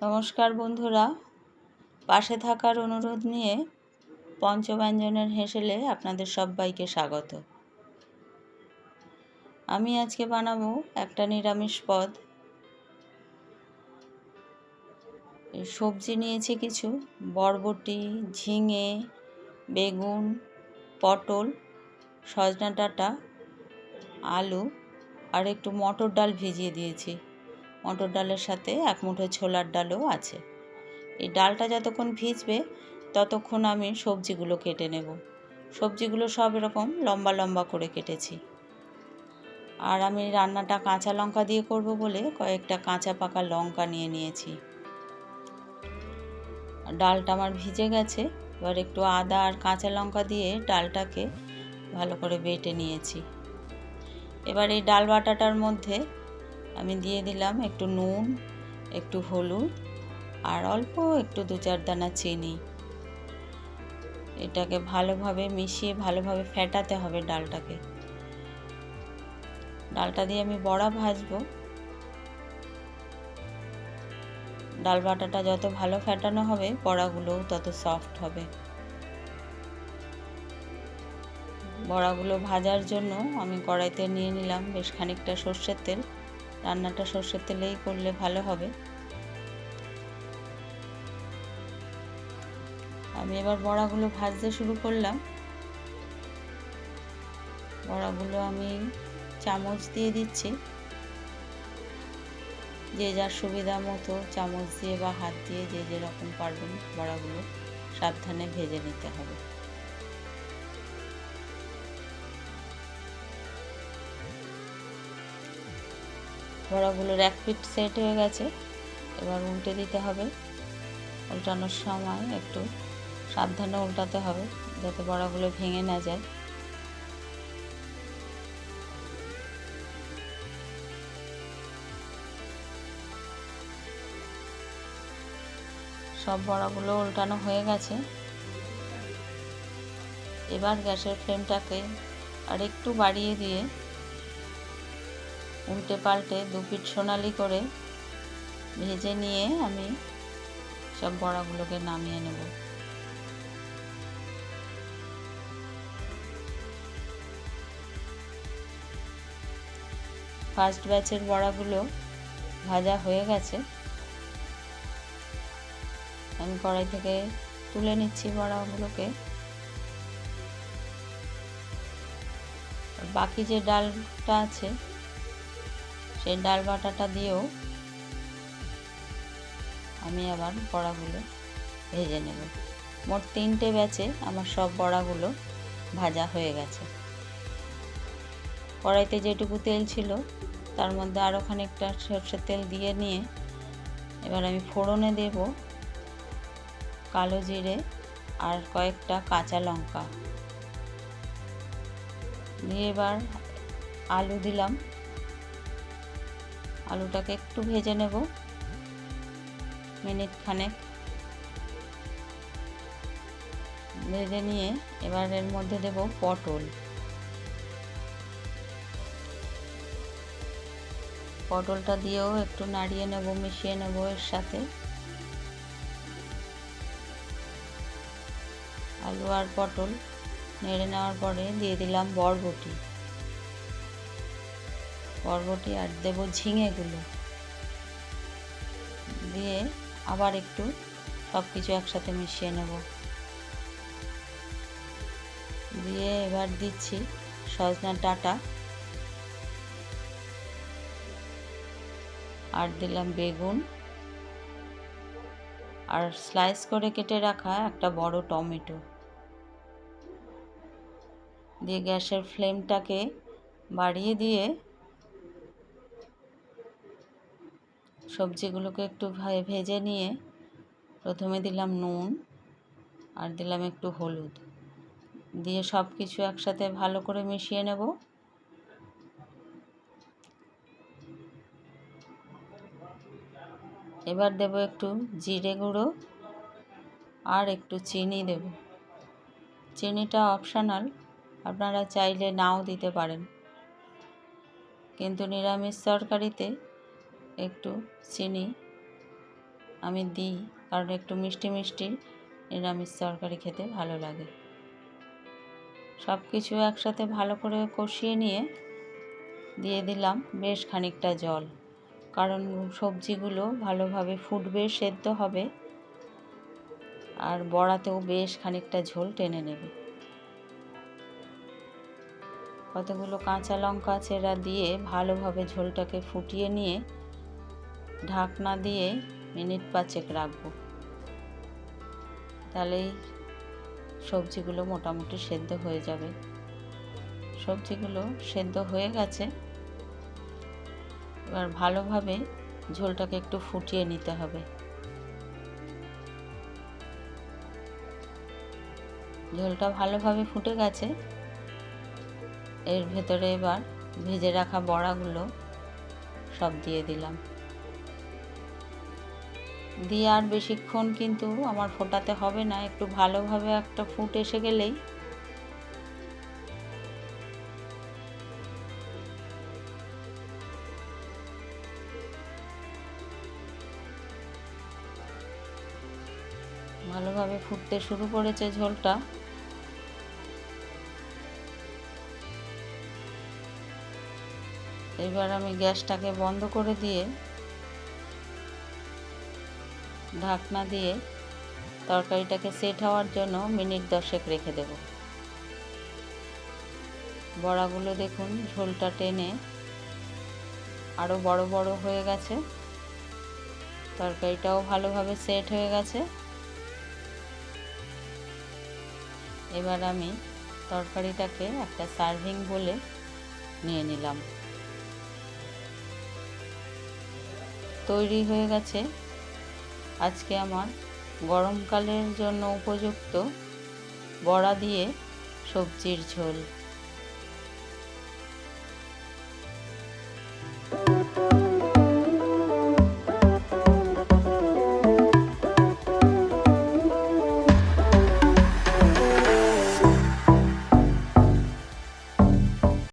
নমস্কার বন্ধুরা, পাশে থাকার অনুরোধ নিয়ে পঞ্চব্যঞ্জনের হেসেলে আপনাদের সবাইকে স্বাগত। আমি আজকে বানাবো একটা নিরামিষ পদ। সবজি নিয়েছি কিছু: বরবটি, ঝিঙে, বেগুন, পটল, সজনা ডাঁটা, আলু আর একটু মটর ডাল ভিজিয়ে দিয়েছি। মটর ডালের সাথে এক মুঠো ছোলার ডালও আছে। এই ডালটা যতক্ষণ ভিজবে ততক্ষণ আমি সবজিগুলো কেটে নেব। সবজিগুলো সব এরকম লম্বা লম্বা করে কেটেছি। আর আমি রান্নাটা কাঁচা লঙ্কা দিয়ে করব বলে কয়েকটা কাঁচা পাকা লঙ্কা নিয়ে নিয়েছি। ডালটা আমার ভিজে গেছে। এবার একটু আদা আর কাঁচা লঙ্কা দিয়ে ডালটাকে ভালো করে বেটে নিয়েছি। এবার এই ডাল বাটাটার মধ্যে আমি দিয়ে দিলাম একটু নুন, একটু হলুদ আর অল্প একটু 2-4 দানা চিনি। এটাকে ভালোভাবে মিশিয়ে ভালোভাবে ফেটাতে হবে ডালটাকে। ডালটা দিয়ে আমি বড়া ভাজবো। ডাল বাটাটা যত ভালো ফেটানো হবে বড়াগুলোও তত সফট হবে। বড়াগুলো ভাজার জন্য আমি কড়াইতে নিয়ে নিলাম বেশ খানিকটা সর্ষের তেল। রান্নাটা সর্ষের তেলেই করলে ভালো হবে। আমি এবার বড়াগুলো ভাজতে শুরু করলাম। বড়াগুলো আমি চামচ দিয়ে দিচ্ছি। যে যার সুবিধা মতো চামচ দিয়ে বা হাত দিয়ে যে যেরকম পারবেন বড়াগুলো সাবধানে ভেজে নিতে হবে। বড়াগুলোর এক পিঠ সেট হয়ে গেছে। এবার উল্টে দিতে হবে। উল্টানোর সময় একটু সাবধানে উল্টাতে হবে যাতে বড়াগুলো ভেঙে না যায়। সব বড়াগুলো উল্টানো হয়ে গেছে। এবার গ্যাসের ফ্লেমটাকে আর একটু বাড়িয়ে দিয়ে উল্টে পাল্টে 2 পিঠ সোনালি করে ভেজে নিয়ে আমি সব বড়াগুলোকে নামিয়ে নেব। ফার্স্ট ব্যাচের বড়াগুলো ভাজা হয়ে গেছে। আমি কড়াই থেকে তুলে নিচ্ছি বড়াগুলোকে। বাকি যে ডালটা আছে সেই ডাল বাটাটা দিয়েও আমি আবার বড়াগুলো ভেজে নেব। মোট 3টে ব্যাচে আমার সব বড়াগুলো ভাজা হয়ে গেছে। কড়াইতে যেটুকু তেল ছিল তার মধ্যে আরও খানিকটা সরষের তেল দিয়ে নিয়ে এবার আমি ফোড়নে দেব কালো জিরে আর কয়েকটা কাঁচা লঙ্কা দিয়ে এবার আলু দিলাম। আলুটাকে একটু ভেজে নেব মিনিট খানেক। ভেজে নিয়ে এবার এর মধ্যে দেব পটল। পটলটা দিয়েও একটু নাড়িয়ে নেব, মিশিয়ে নেব এর সাথে। আলু আর পটল নেড়ে নেওয়ার পরে দিয়ে দিলাম বরবটি আর দেব ঝিঙেগুলো দিয়ে আবার একটু সব কিছু একসাথে মিশিয়ে নেব। দিয়ে এবার দিচ্ছি সজনা ডাঁটা আর দিলাম বেগুন আর স্লাইস করে কেটে রাখা একটা বড় টমেটো দিয়ে গ্যাসের ফ্লেমটাকে বাড়িয়ে দিয়ে সবজিগুলোকে একটু ভেজে নিয়ে প্রথমে দিলাম নুন আর দিলাম একটু হলুদ দিয়ে সব কিছু একসাথে ভালো করে মিশিয়ে নেব। এবার দেব একটু জিরে গুঁড়ো আর একটু চিনি দেব। চিনিটা অপশনাল, আপনারা চাইলে নাও দিতে পারেন, কিন্তু নিরামিষ তরকারিতে একটু চিনি আমি দিই, কারণ একটু মিষ্টি মিষ্টি নিরামিষ তরকারি খেতে ভালো লাগে। সব কিছু একসাথে ভালো করে কষিয়ে নিয়ে দিয়ে দিলাম বেশ খানিকটা জল, কারণ সবজিগুলো ভালোভাবে ফুটবে, সেদ্ধ হবে, আর বড়াতেও বেশ খানিকটা ঝোল টেনে নেবে। কতগুলো কাঁচা লঙ্কা চেরা দিয়ে ভালোভাবে ঝোলটাকে ফুটিয়ে নিয়ে ঢাকনা দিয়ে মিনিট 5 রাখবো। তাহলেই সবজিগুলো মোটামুটি সেদ্ধ হয়ে যাবে। সবজিগুলো সেদ্ধ হয়ে গেছে। এবার ভালোভাবে ঝোলটাকে একটু ফুটিয়ে নিতে হবে। ঝোলটা ভালোভাবে ফুটে গেছে। এর ভেতরে এবার ভেজে রাখা বড়াগুলো সব দিয়ে দিলাম। দিয়ে আর বেশিক্ষণ কিন্তু আমার ফোটাতে হবে না, একটু ভালোভাবে একটা ফুট এসে গেলেই ভালোভাবে ফুটতে শুরু করেছে ঝোলটা। এবার আমি গ্যাসটাকে বন্ধ করে দিয়ে ঢাকনা দিয়ে তরকারিটাকে সেট হওয়ার জন্য মিনিট 10 রেখে দেব। বড়াগুলো দেখুন ঝোলটা টেনে আরও বড় বড় হয়ে গেছে, তরকারিটাও ভালোভাবে সেট হয়ে গেছে। এবার আমি তরকারিটাকে একটা সার্ভিং বলে নিয়ে নিলাম। তৈরি হয়ে গেছে আজকে আমার গরমকালের জন্য উপযুক্ত বড়া দিয়ে সবজির ঝোল।